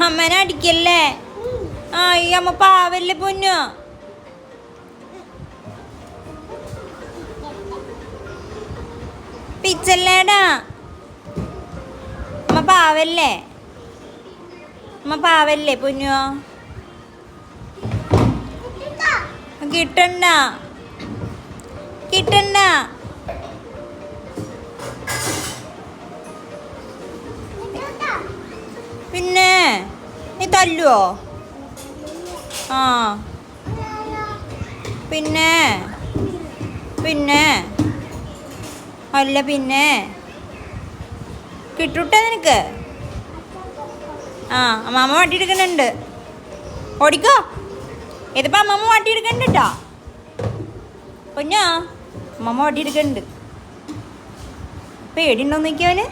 അമ്മനെ അടിക്കല്ലേ. ആ ഈ അമ്മ പാവല്ലേ പൊന്നു. പിച്ചല്ലേടാ. അമ്മ പാവല്ലേ. അമ്മ പാവല്ലേ പൊന്നു. കിട്ടണ്ട കിട്ടണ്ട. പിന്നെ നീ തല്ലുവോ? ആ പിന്നെ പിന്നെ അല്ല പിന്നെ കിട്ടൂട്ടെ നിനക്ക്. ആ അമ്മമ്മ വട്ടിയെടുക്കുന്നുണ്ട്. ഓടിക്കോ. ഇതിപ്പോൾ അമ്മമ്മ വട്ടിയെടുക്കണ്ട കേട്ടോ പൊന്നോ. അമ്മമ്മ വട്ടിയെടുക്കുന്നുണ്ട്. പേടിയുണ്ടോന്ന് നോക്കിയവന്.